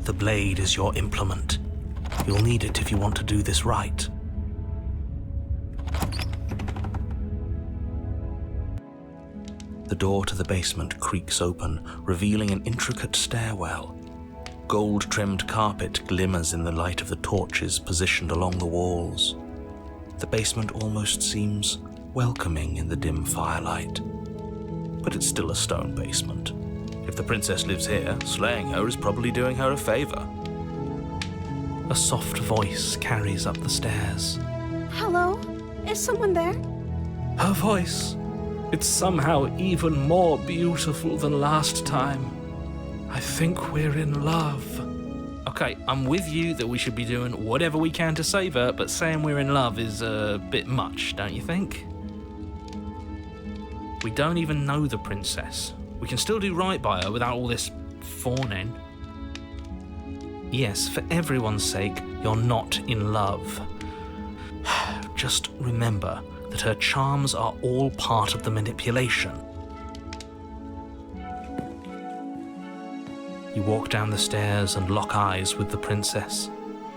The blade is your implement. You'll need it if you want to do this right. The door to the basement creaks open, revealing an intricate stairwell. Gold-trimmed carpet glimmers in the light of the torches positioned along the walls. The basement almost seems welcoming in the dim firelight. But it's still a stone basement. If the princess lives here, slaying her is probably doing her a favor. A soft voice carries up the stairs. Hello? Is someone there? Her voice. It's somehow even more beautiful than last time. I think we're in love. Okay, I'm with you that we should be doing whatever we can to save her, but saying we're in love is a bit much, don't you think? We don't even know the princess. We can still do right by her without all this fawning. Yes, for everyone's sake, you're not in love. Just remember that her charms are all part of the manipulation. You walk down the stairs and lock eyes with the princess.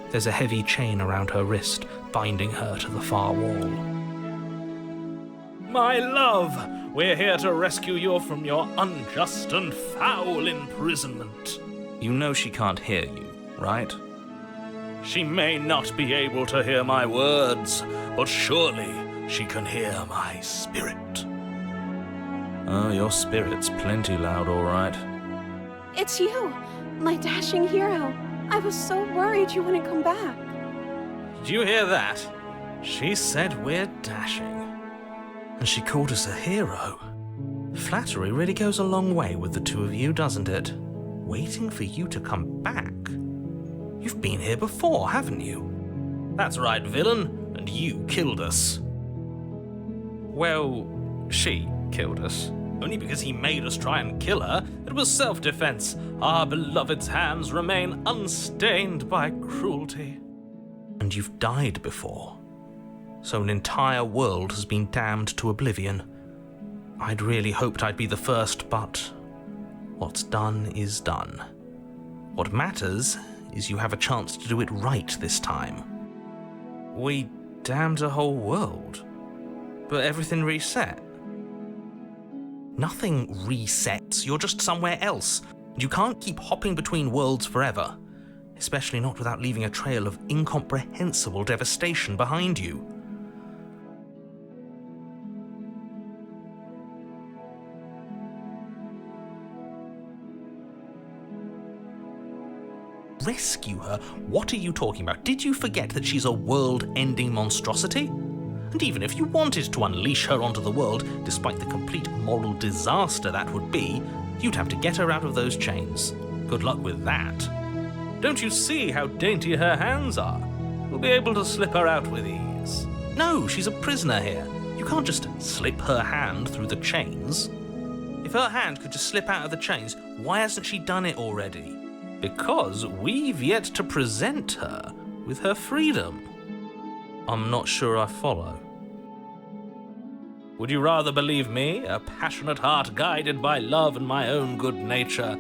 There's a heavy chain around her wrist, binding her to the far wall. My love! We're here to rescue you from your unjust and foul imprisonment. You know she can't hear you, right? She may not be able to hear my words, but surely she can hear my spirit. Oh, your spirit's plenty loud, all right. It's you, my dashing hero. I was so worried you wouldn't come back. Did you hear that? She said we're dashing. And she called us a hero. Flattery really goes a long way with the two of you, doesn't it? Waiting for you to come back. You've been here before, haven't you? That's right, villain, and you killed us. Well, she killed us. Only because he made us try and kill her. It was self-defense. Our beloved's hands remain unstained by cruelty. And you've died before. So an entire world has been damned to oblivion. I'd really hoped I'd be the first, but what's done is done. What matters is you have a chance to do it right this time. We damned a whole world, but everything reset. Nothing resets, you're just somewhere else. You can't keep hopping between worlds forever, especially not without leaving a trail of incomprehensible devastation behind you. Rescue her? What are you talking about? Did you forget that she's a world-ending monstrosity? And even if you wanted to unleash her onto the world, despite the complete moral disaster that would be, you'd have to get her out of those chains. Good luck with that. Don't you see how dainty her hands are? You'll be able to slip her out with ease. No, she's a prisoner here. You can't just slip her hand through the chains. If her hand could just slip out of the chains, why hasn't she done it already? Because we've yet to present her with her freedom. I'm not sure I follow. Would you rather believe me, a passionate heart guided by love and my own good nature,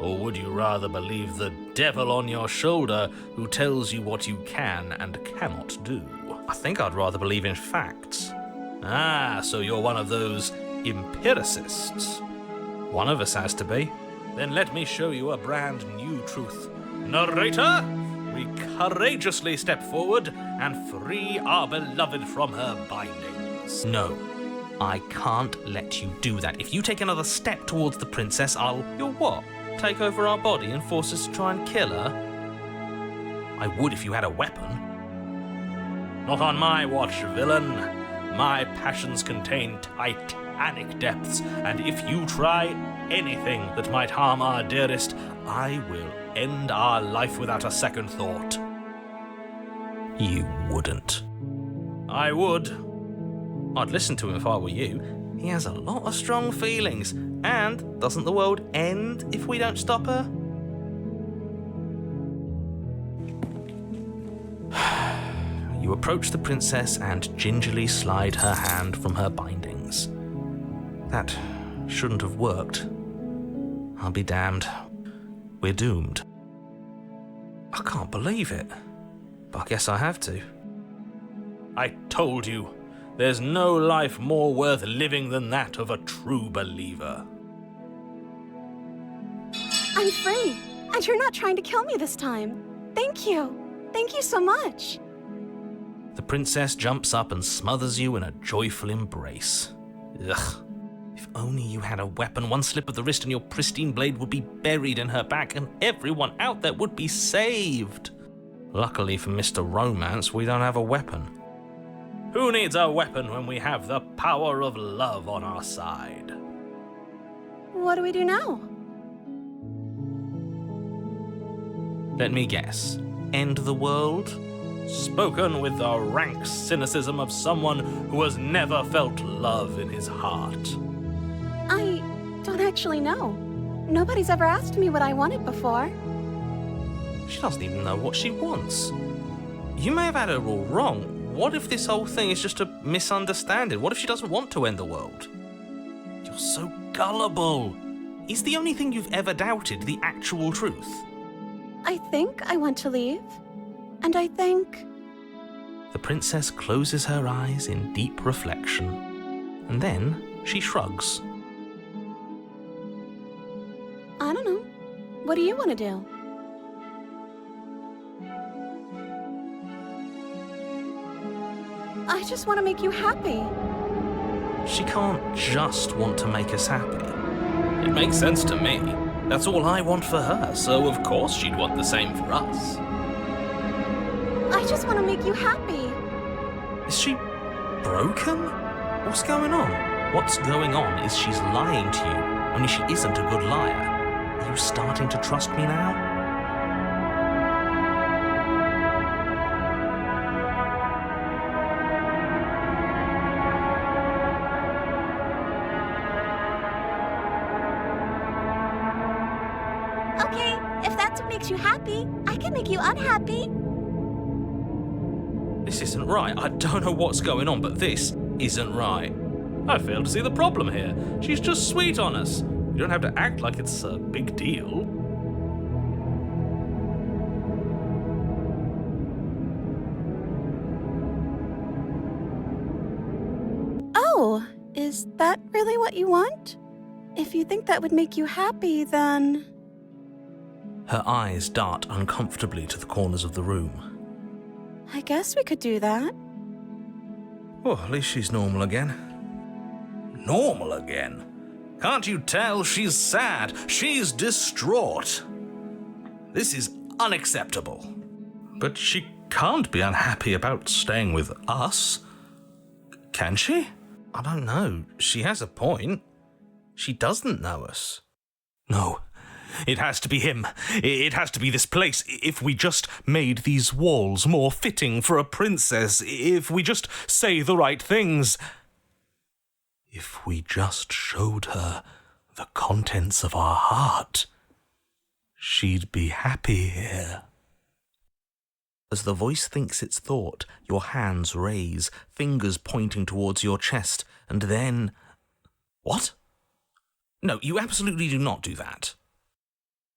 or would you rather believe the devil on your shoulder who tells you what you can and cannot do? I think I'd rather believe in facts. Ah, so you're one of those empiricists. One of us has to be. Then let me show you a brand new truth. Narrator, we courageously step forward and free our beloved from her bindings. No, I can't let you do that. If you take another step towards the princess, You'll what? Take over our body and force us to try and kill her? I would if you had a weapon. Not on my watch, villain. My passions contain titanic depths, and if you try anything that might harm our dearest, I will end our life without a second thought. You wouldn't. I would. I'd listen to him if I were you. He has a lot of strong feelings, and doesn't the world end if we don't stop her? You approach the princess and gingerly slide her hand from her bindings. That shouldn't have worked. I'll be damned. We're doomed. I can't believe it. But I guess I have to. I told you, there's no life more worth living than that of a true believer. I'm free, and you're not trying to kill me this time. Thank you. Thank you so much. The princess jumps up and smothers you in a joyful embrace. Ugh. If only you had a weapon, one slip of the wrist and your pristine blade would be buried in her back and everyone out there would be saved. Luckily for Mr. Romance, we don't have a weapon. Who needs a weapon when we have the power of love on our side? What do we do now? Let me guess. End the world? Spoken with the rank cynicism of someone who has never felt love in his heart. I don't actually know. Nobody's ever asked me what I wanted before. She doesn't even know what she wants. You may have had her all wrong. What if this whole thing is just a misunderstanding? What if she doesn't want to end the world? You're so gullible. Is the only thing you've ever doubted the actual truth? I think I want to leave. And I think... The princess closes her eyes in deep reflection. And then she shrugs. I don't know. What do you want to do? I just want to make you happy. She can't just want to make us happy. It makes sense to me. That's all I want for her, so of course she'd want the same for us. I just want to make you happy. Is she broken? What's going on? What's going on is she's lying to you, only she isn't a good liar. Are you starting to trust me now? Okay, if that's what makes you happy, I can make you unhappy. This isn't right. I don't know what's going on, but this isn't right. I fail to see the problem here. She's just sweet on us. You don't have to act like it's a big deal. Oh, is that really what you want? If you think that would make you happy, then... Her eyes dart uncomfortably to the corners of the room. I guess we could do that. Well, at least she's normal again. Normal again? Can't you tell she's sad? She's distraught. This is unacceptable. But she can't be unhappy about staying with us. Can she? I don't know. She has a point. She doesn't know us. No. It has to be him. It has to be this place. If we just made these walls more fitting for a princess, if we just say the right things, if we just showed her the contents of our heart, she'd be happy here. As the voice thinks its thought, your hands raise, fingers pointing towards your chest, and then... What? No, you absolutely do not do that.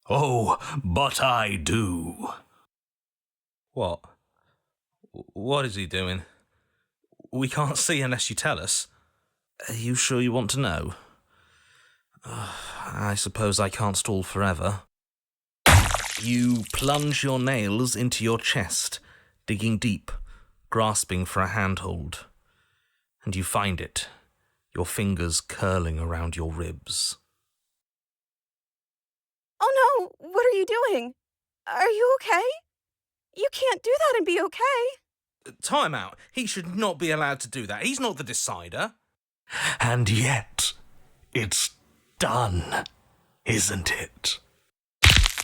Oh, but I do. What? What is he doing? We can't see unless you tell us. Are you sure you want to know? I suppose I can't stall forever. You plunge your nails into your chest, digging deep, grasping for a handhold. And you find it, your fingers curling around your ribs. Oh no, what are you doing? Are you okay? You can't do that and be okay. Time out. He should not be allowed to do that. He's not the decider. And yet, it's done, isn't it?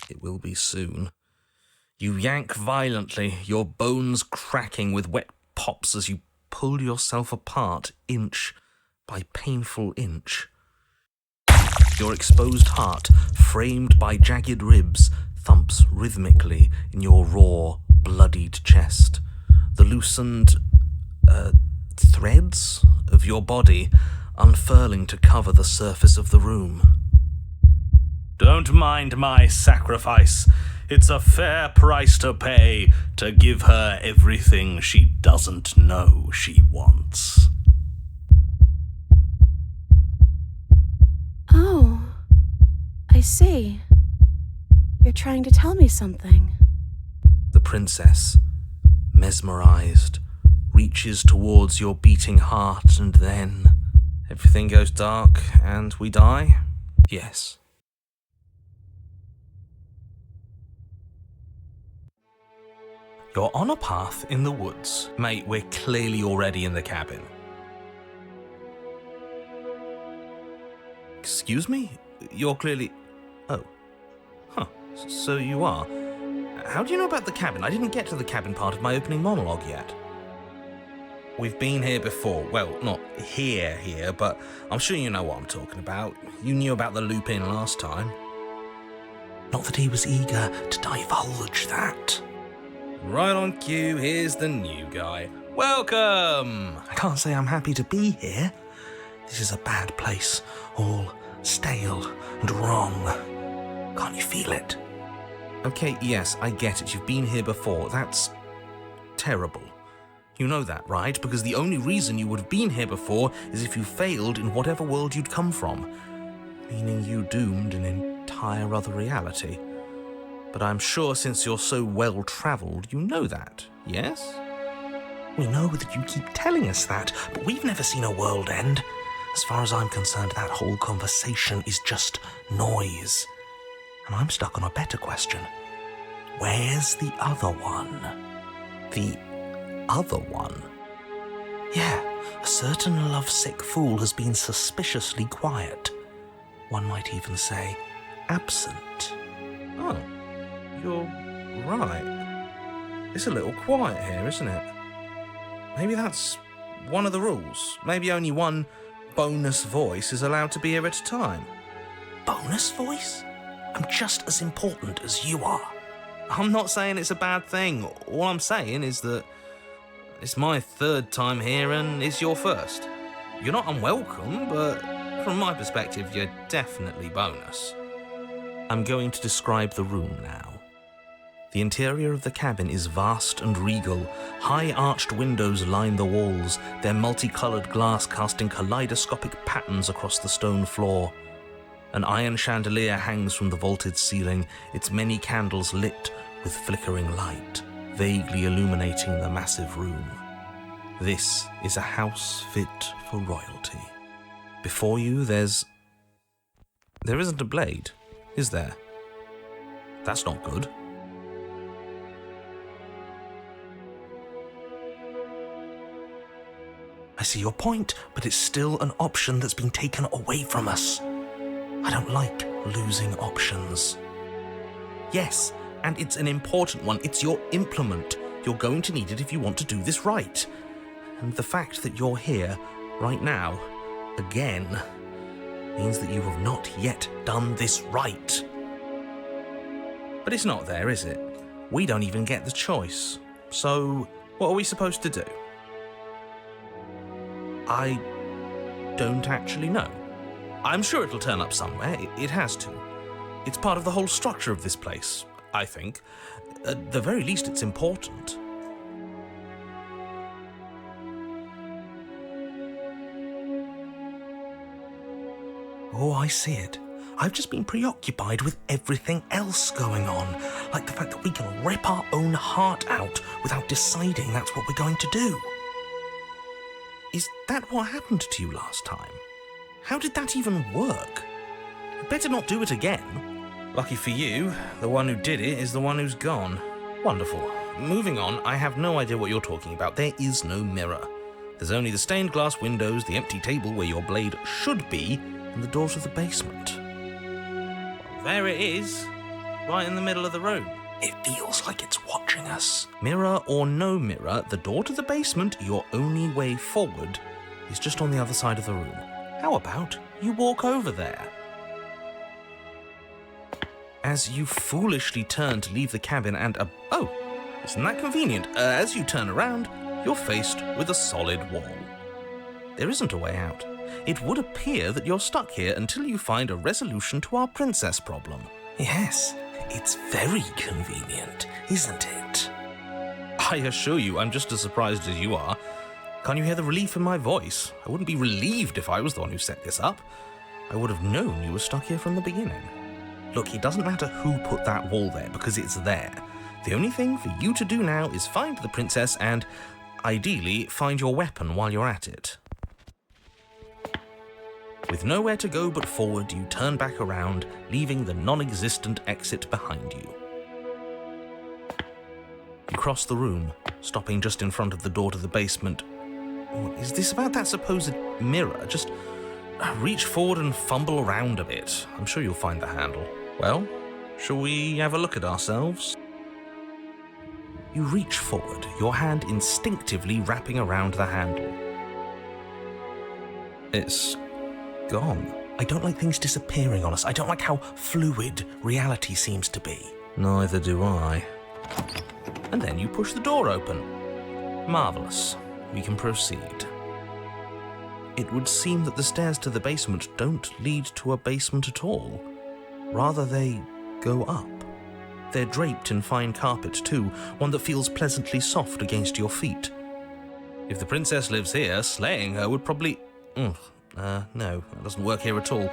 It will be soon. You yank violently, your bones cracking with wet pops as you pull yourself apart inch by painful inch. Your exposed heart, framed by jagged ribs, thumps rhythmically in your raw, bloodied chest. The loosened, threads of your body unfurling to cover the surface of the room. Don't mind my sacrifice. It's a fair price to pay to give her everything she doesn't know she wants. Oh, I see. You're trying to tell me something. The princess, mesmerized, reaches towards your beating heart, and then everything goes dark and we die? Yes. You're on a path in the woods. Mate, we're clearly already in the cabin. Excuse me? You're clearly... Oh. Huh. So you are. How do you know about the cabin? I didn't get to the cabin part of my opening monologue yet. We've been here before. Well, not here, but I'm sure you know what I'm talking about. You knew about the loop-in last time. Not that he was eager to divulge that. Right on cue, here's the new guy. Welcome! I can't say I'm happy to be here. This is a bad place, all stale and wrong. Can't you feel it? Okay, yes, I get it. You've been here before. That's terrible. You know that, right? Because the only reason you would have been here before is if you failed in whatever world you'd come from, meaning you doomed an entire other reality. But I'm sure since you're so well-travelled, you know that, yes? We know that you keep telling us that, but we've never seen a world end. As far as I'm concerned, that whole conversation is just noise. And I'm stuck on a better question. Where's the other one? The other one? Yeah, a certain lovesick fool has been suspiciously quiet. One might even say, absent. Oh, you're right. It's a little quiet here, isn't it? Maybe that's one of the rules. Maybe only one bonus voice is allowed to be here at a time. Bonus voice? I'm just as important as you are. I'm not saying it's a bad thing. All I'm saying is that it's my third time here and it's your first. You're not unwelcome, but from my perspective, you're definitely bonus. I'm going to describe the room now. The interior of the cabin is vast and regal. High arched windows line the walls, their multicolored glass casting kaleidoscopic patterns across the stone floor. An iron chandelier hangs from the vaulted ceiling, its many candles lit with flickering light, vaguely illuminating the massive room. This is a house fit for royalty. Before you, there isn't a blade, is there? That's not good. I see your point, but it's still an option that's been taken away from us. I don't like losing options. Yes, and it's an important one. It's your implement. You're going to need it if you want to do this right. And the fact that you're here, right now, again, means that you have not yet done this right. But it's not there, is it? We don't even get the choice. So, what are we supposed to do? I don't actually know. I'm sure it'll turn up somewhere. It has to. It's part of the whole structure of this place, I think. At the very least, it's important. Oh, I see it. I've just been preoccupied with everything else going on, like the fact that we can rip our own heart out without deciding that's what we're going to do. Is that what happened to you last time? How did that even work? You better not do it again. Lucky for you, the one who did it is the one who's gone. Wonderful. Moving on, I have no idea what you're talking about. There is no mirror. There's only the stained glass windows, the empty table where your blade should be, and the door to the basement. Well, there it is, right in the middle of the room. It feels like it's watching us. Mirror or no mirror, the door to the basement, your only way forward, is just on the other side of the room. How about you walk over there? As you foolishly turn to leave the cabin and oh, isn't that convenient? As you turn around, you're faced with a solid wall. There isn't a way out. It would appear that you're stuck here until you find a resolution to our princess problem. Yes, It's very convenient, isn't it? I assure you, I'm just as surprised as you are. Can't you hear the relief in my voice? I wouldn't be relieved if I was the one who set this up. I would have known you were stuck here from the beginning. Look, it doesn't matter who put that wall there, because it's there. The only thing for you to do now is find the princess and, ideally, find your weapon while you're at it. With nowhere to go but forward, you turn back around, leaving the non-existent exit behind you. You cross the room, stopping just in front of the door to the basement. Is this about that supposed mirror? Just reach forward and fumble around a bit. I'm sure you'll find the handle. Well, shall we have a look at ourselves? You reach forward, your hand instinctively wrapping around the handle. It's gone. I don't like things disappearing on us. I don't like how fluid reality seems to be. Neither do I. And then you push the door open. Marvellous. We can proceed. It would seem that the stairs to the basement don't lead to a basement at all. Rather, they go up. They're draped in fine carpet too, one that feels pleasantly soft against your feet. If the princess lives here, slaying her would probably... no, that doesn't work here at all.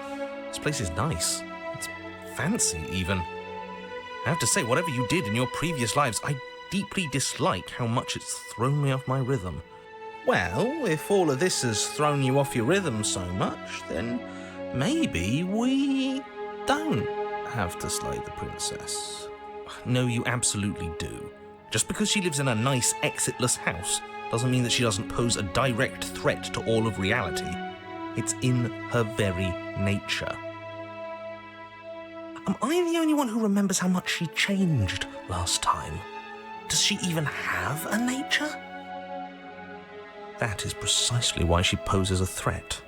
This place is nice. It's fancy, even. I have to say, whatever you did in your previous lives, I deeply dislike how much it's thrown me off my rhythm. Well, if all of this has thrown you off your rhythm so much, then maybe we don't have to slay the princess. No, you absolutely do. Just because she lives in a nice, exitless house doesn't mean that she doesn't pose a direct threat to all of reality. It's in her very nature. Am I the only one who remembers how much she changed last time? Does she even have a nature? That is precisely why she poses a threat.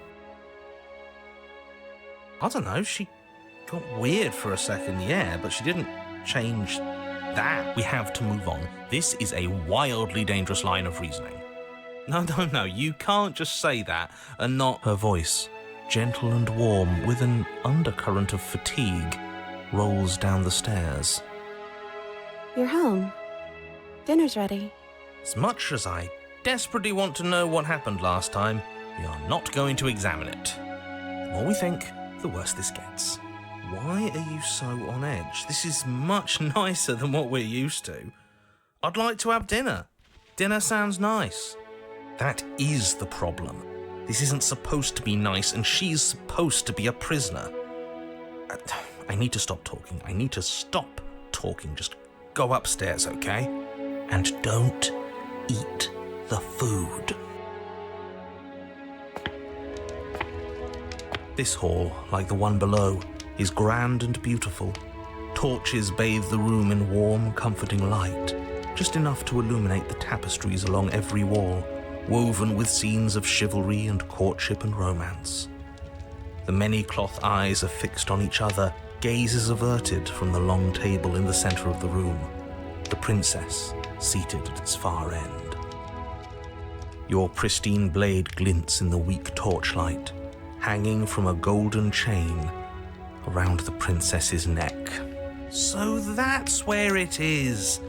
I don't know, she got weird for a second, yeah, but she didn't change that. We have to move on. This is a wildly dangerous line of reasoning. No, you can't just say that and not... Her voice, gentle and warm, with an undercurrent of fatigue, rolls down the stairs. You're home. Dinner's ready. As much as I desperately want to know what happened last time, we are not going to examine it. The more we think, the worse this gets. Why are you so on edge? This is much nicer than what we're used to. I'd like to have dinner. Dinner sounds nice. That is the problem. This isn't supposed to be nice, and she's supposed to be a prisoner. I need to stop talking. I need to stop talking. Just go upstairs, okay? And don't eat the food. This hall, like the one below, is grand and beautiful. Torches bathe the room in warm, comforting light, just enough to illuminate the tapestries along every wall, woven with scenes of chivalry and courtship and romance. The many cloth eyes are fixed on each other, gazes averted from the long table in the center of the room, the princess seated at its far end. Your pristine blade glints in the weak torchlight, hanging from a golden chain around the princess's neck. So that's where it is.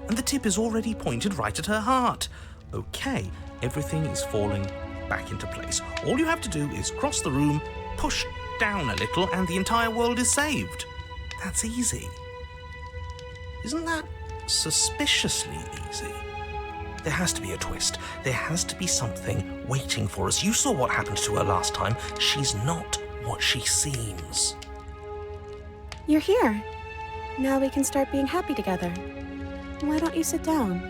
And the tip is already pointed right at her heart. Okay, everything is falling back into place. All you have to do is cross the room, push down a little, and the entire world is saved. That's easy. Isn't that suspiciously easy? There has to be a twist. There has to be something waiting for us. You saw what happened to her last time. She's not what she seems. You're here. Now we can start being happy together. Why don't you sit down?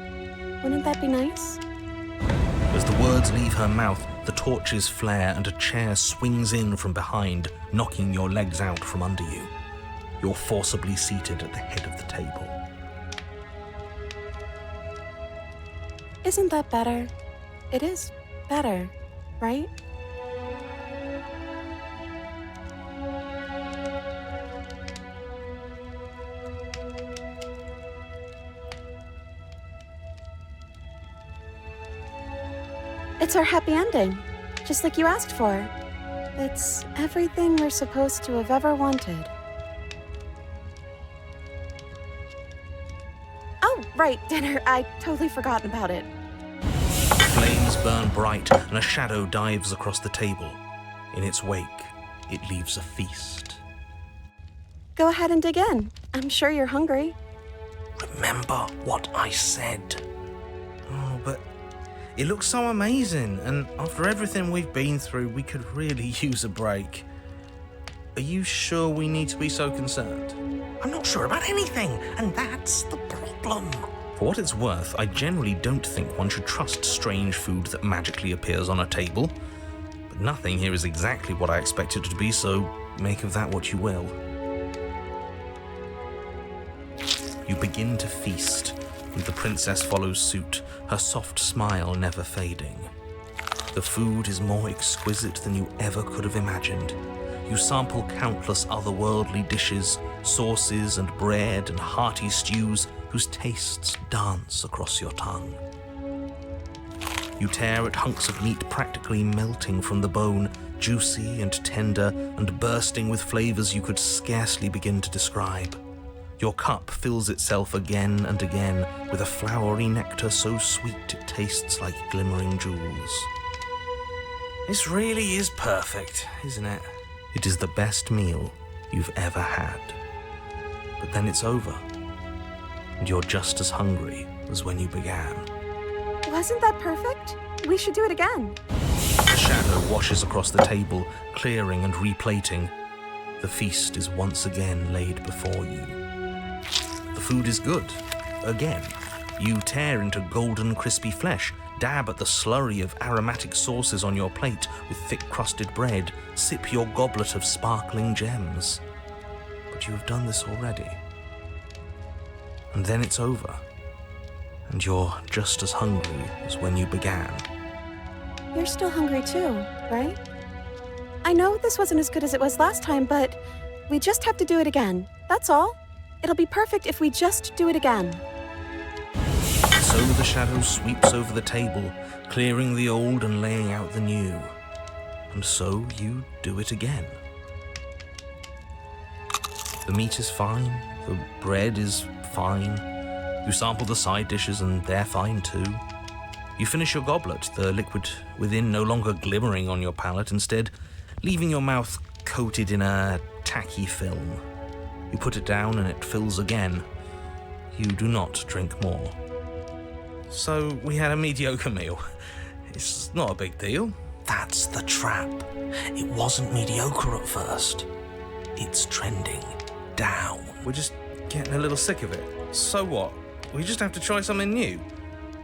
Wouldn't that be nice? As the words leave her mouth, the torches flare and a chair swings in from behind, knocking your legs out from under you. You're forcibly seated at the head of the table. Isn't that better? It is better, right? It's our happy ending, just like you asked for. It's everything we're supposed to have ever wanted. Oh, right, dinner. I totally forgotten about it. Flames burn bright, and a shadow dives across the table. In its wake, it leaves a feast. Go ahead and dig in. I'm sure you're hungry. Remember what I said. Oh, but it looks so amazing, and after everything we've been through, we could really use a break. Are you sure we need to be so concerned? I'm not sure about anything, and that's the problem. For what it's worth, I generally don't think one should trust strange food that magically appears on a table. But nothing here is exactly what I expected it to be, so make of that what you will. You begin to feast, and the princess follows suit, her soft smile never fading. The food is more exquisite than you ever could have imagined. You sample countless otherworldly dishes, sauces and bread and hearty stews whose tastes dance across your tongue. You tear at hunks of meat practically melting from the bone, juicy and tender and bursting with flavors you could scarcely begin to describe. Your cup fills itself again and again with a flowery nectar so sweet it tastes like glimmering jewels. This really is perfect, isn't it? It is the best meal you've ever had. But then it's over, and you're just as hungry as when you began. Wasn't that perfect? We should do it again. The shadow washes across the table, clearing and replating. The feast is once again laid before you. The food is good. Again, you tear into golden crispy flesh, dab at the slurry of aromatic sauces on your plate with thick-crusted bread, sip your goblet of sparkling gems. But you have done this already. And then it's over, and you're just as hungry as when you began. You're still hungry too, right? I know this wasn't as good as it was last time, but we just have to do it again. That's all. It'll be perfect if we just do it again. So the shadow sweeps over the table, clearing the old and laying out the new. And so you do it again. The meat is fine, the bread is fine. You sample the side dishes and they're fine too. You finish your goblet, the liquid within no longer glimmering on your palate, instead leaving your mouth coated in a tacky film. You put it down and it fills again. You do not drink more. So we had a mediocre meal. It's not a big deal. That's the trap. It wasn't mediocre at first. It's trending down. We're just getting a little sick of it. So what? We just have to try something new.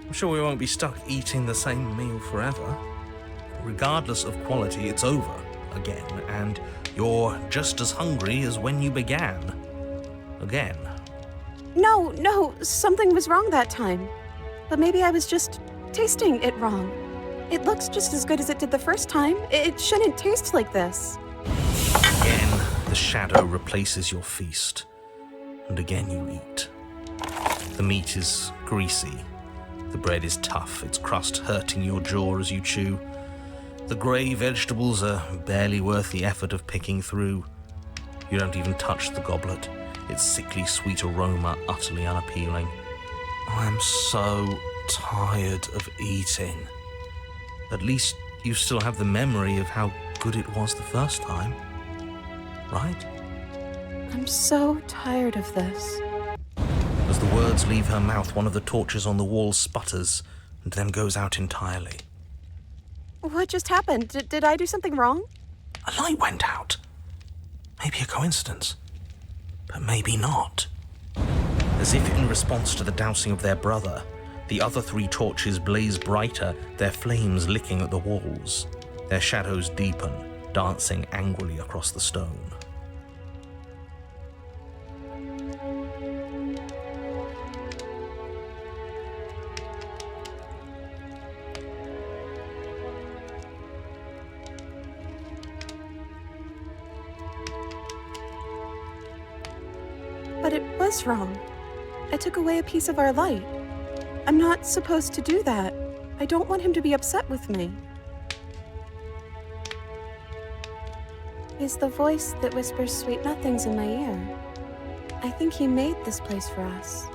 I'm sure we won't be stuck eating the same meal forever. Regardless of quality, it's over again, and you're just as hungry as when you began. Again. No, something was wrong that time. But maybe I was just tasting it wrong. It looks just as good as it did the first time. It shouldn't taste like this. Again, the shadow replaces your feast. And again you eat. The meat is greasy. The bread is tough, its crust hurting your jaw as you chew. The grey vegetables are barely worth the effort of picking through. You don't even touch the goblet, its sickly sweet aroma utterly unappealing. I'm so tired of eating. At least you still have the memory of how good it was the first time, right? I'm so tired of this. As the words leave her mouth, one of the torches on the wall sputters and then goes out entirely. What just happened? Did I do something wrong? A light went out. Maybe a coincidence, but maybe not. As if in response to the dousing of their brother, the other 3 torches blaze brighter, their flames licking at the walls. Their shadows deepen, dancing angrily across the stone. But it was wrong. I took away a piece of our light. I'm not supposed to do that. I don't want him to be upset with me. He's the voice that whispers sweet nothings in my ear. I think he made this place for us.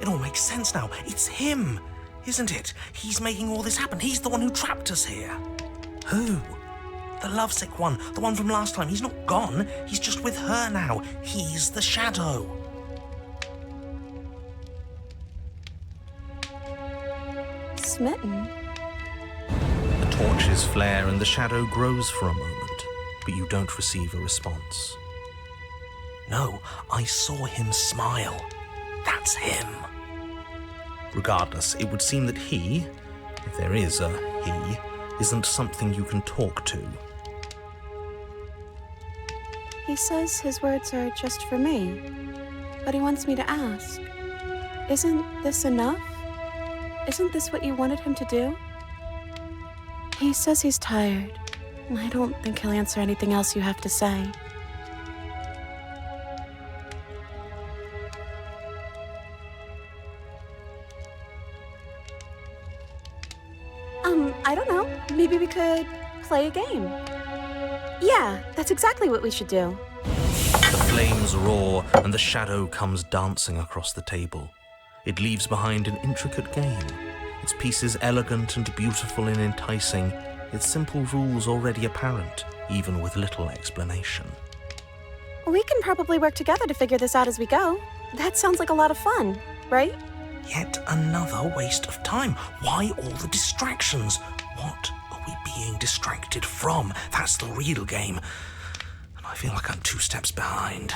It all makes sense now. It's him, isn't it? He's making all this happen. He's the one who trapped us here. Who? The lovesick one, the one from last time. He's not gone. He's just with her now. He's the shadow. Smitten? The torches flare and the shadow grows for a moment, but you don't receive a response. No, I saw him smile. That's him. Regardless, it would seem that he, if there is a he, isn't something you can talk to. He says his words are just for me, but he wants me to ask. Isn't this enough? Isn't this what you wanted him to do? He says he's tired. I don't think he'll answer anything else you have to say. I don't know. Maybe we could play a game. Yeah, that's exactly what we should do. The flames roar and the shadow comes dancing across the table. It leaves behind an intricate game, its pieces elegant and beautiful and enticing, its simple rules already apparent, even with little explanation. We can probably work together to figure this out as we go. That sounds like a lot of fun, right? Yet another waste of time. Why all the distractions? What are we being distracted from? That's the real game. And I feel like I'm 2 steps behind.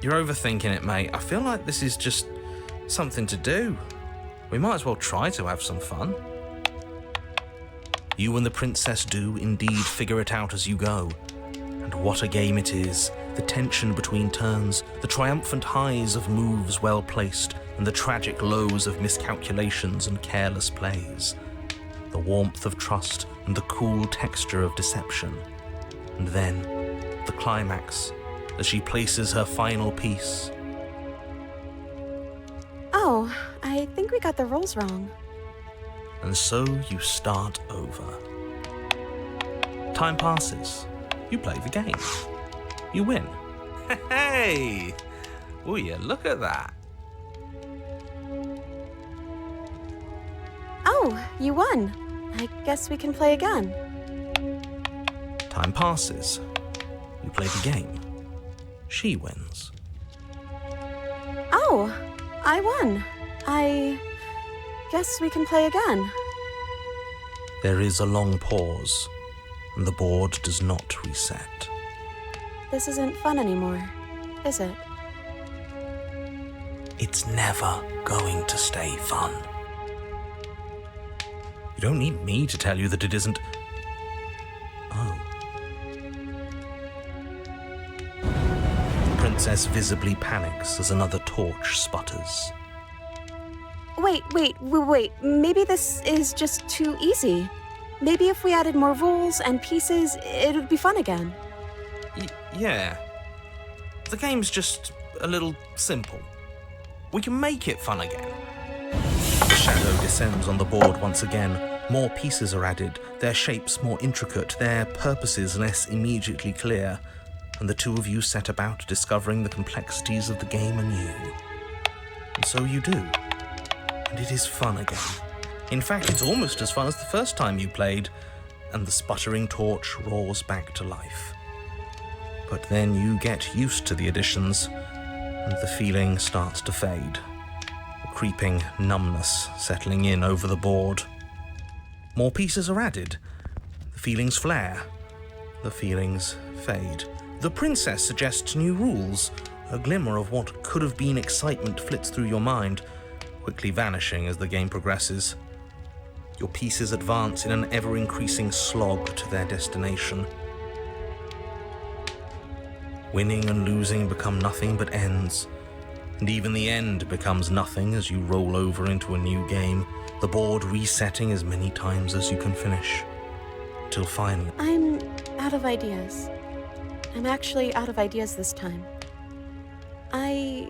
You're overthinking it, mate. I feel like this is just something to do. We might as well try to have some fun. You and the princess do indeed figure it out as you go. And what a game it is. The tension between turns, the triumphant highs of moves well placed, and the tragic lows of miscalculations and careless plays. The warmth of trust and the cool texture of deception. And then, the climax, as she places her final piece. Oh, I think we got the rules wrong. And so you start over. Time passes. You play the game. You win. Hey! Oh yeah, look at that. Oh, you won. I guess we can play again. Time passes. You play the game. She wins. Oh, I won. I guess we can play again. There is a long pause, and the board does not reset. This isn't fun anymore, is it? It's never going to stay fun. You don't need me to tell you that it isn't. Oh. The princess visibly panics as another torch sputters. Wait. Maybe this is just too easy. Maybe if we added more rules and pieces, it would be fun again. Yeah. The game's just a little simple. We can make it fun again. The shadow descends on the board once again. More pieces are added, their shapes more intricate, their purposes less immediately clear, and the two of you set about discovering the complexities of the game anew. And so you do. And it is fun again. In fact, it's almost as fun as the first time you played, and the sputtering torch roars back to life. But then you get used to the additions, and the feeling starts to fade. A creeping numbness settling in over the board. More pieces are added. The feelings flare. The feelings fade. The princess suggests new rules. A glimmer of what could have been excitement flits through your mind, quickly vanishing as the game progresses. Your pieces advance in an ever-increasing slog to their destination. Winning and losing become nothing but ends, and even the end becomes nothing as you roll over into a new game, the board resetting as many times as you can finish, till finally... I'm out of ideas. I'm actually out of ideas this time. I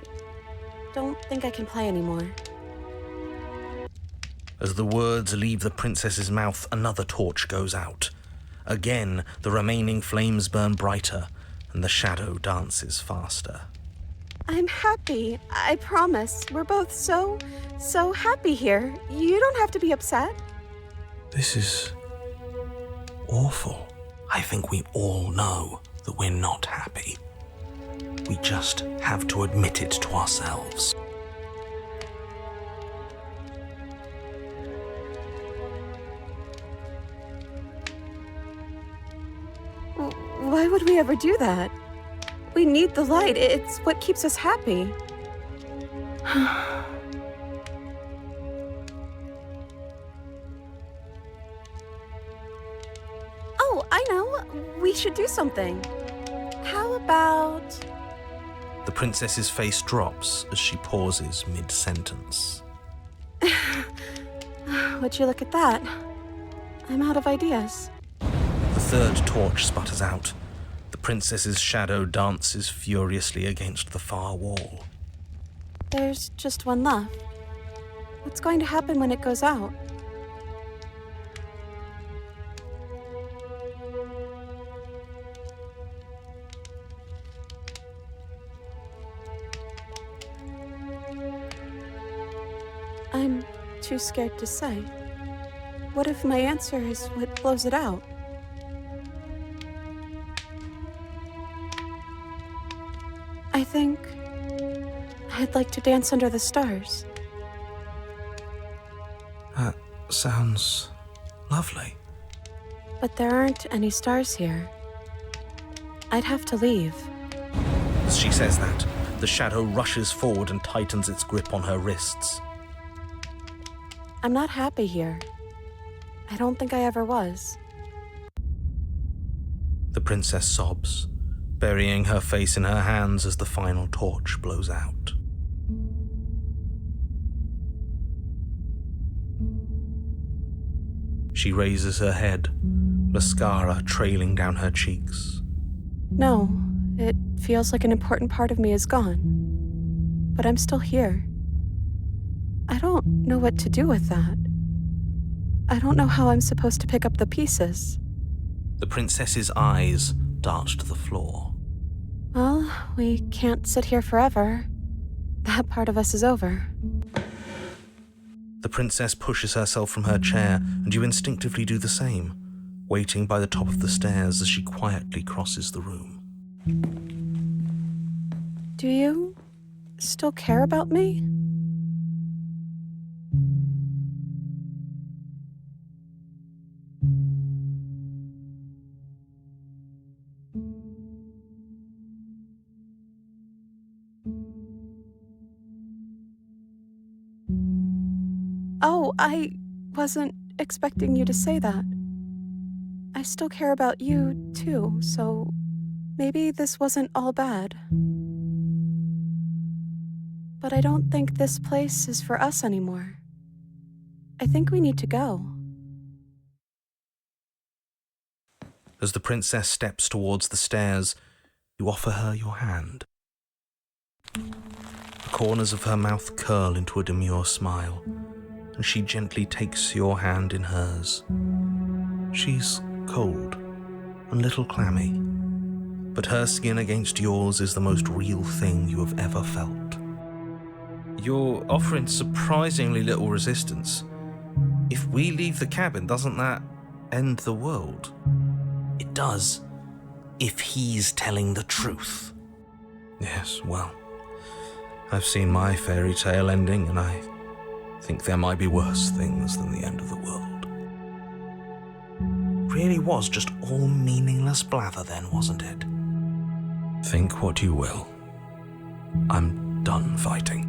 don't think I can play anymore. As the words leave the princess's mouth, another torch goes out. Again, the remaining flames burn brighter, and the shadow dances faster. I'm happy. I promise. We're both so happy here. You don't have to be upset. This is awful. I think we all know that we're not happy. We just have to admit it to ourselves. Why would we ever do that? We need the light. It's what keeps us happy. Oh, I know. We should do something. How about... The princess's face drops as she pauses mid-sentence. Would you look at that? I'm out of ideas. The third torch sputters out. The princess's shadow dances furiously against the far wall. There's just one left. What's going to happen when it goes out? I'm too scared to say. What if my answer is what blows it out? I think I'd like to dance under the stars. That sounds lovely. But there aren't any stars here. I'd have to leave. As she says that, the shadow rushes forward and tightens its grip on her wrists. I'm not happy here. I don't think I ever was. The princess sobs, burying her face in her hands as the final torch blows out. She raises her head, mascara trailing down her cheeks. No, it feels like an important part of me is gone. But I'm still here. I don't know what to do with that. I don't know how I'm supposed to pick up the pieces. The princess's eyes dart to the floor. Well, we can't sit here forever. That part of us is over. The princess pushes herself from her chair, and you instinctively do the same, waiting by the top of the stairs as she quietly crosses the room. Do you still care about me? Oh, I wasn't expecting you to say that. I still care about you, too, so maybe this wasn't all bad. But I don't think this place is for us anymore. I think we need to go. As the princess steps towards the stairs, you offer her your hand. The corners of her mouth curl into a demure smile, and she gently takes your hand in hers. She's cold, a little clammy, but her skin against yours is the most real thing you have ever felt. You're offering surprisingly little resistance. If we leave the cabin, doesn't that end the world? It does, if he's telling the truth. Yes, well, I've seen my fairy tale ending, and I think there might be worse things than the end of the world. Really was just all meaningless blather then, wasn't it? Think what you will. I'm done fighting.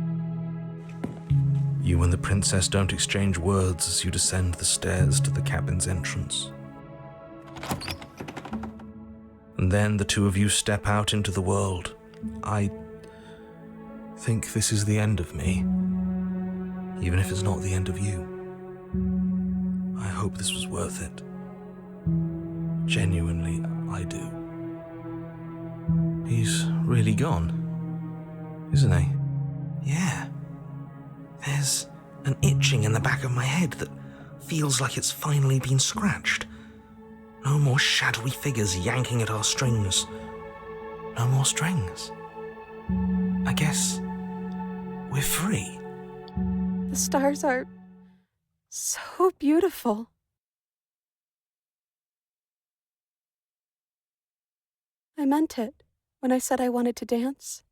You and the princess don't exchange words as you descend the stairs to the cabin's entrance. And then the two of you step out into the world. I think this is the end of me, even if it's not the end of you. I hope this was worth it. Genuinely, I do. He's really gone, isn't he? Yeah. There's an itching in the back of my head that feels like it's finally been scratched. No more shadowy figures yanking at our strings. No more strings. I guess we're free. The stars are so beautiful. I meant it when I said I wanted to dance.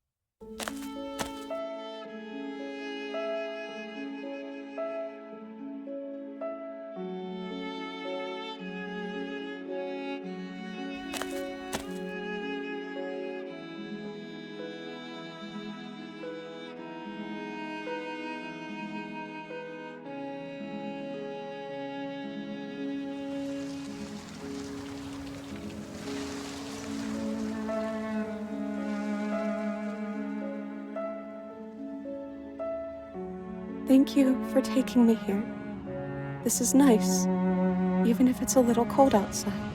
Thank you for taking me here. This is nice, even if it's a little cold outside.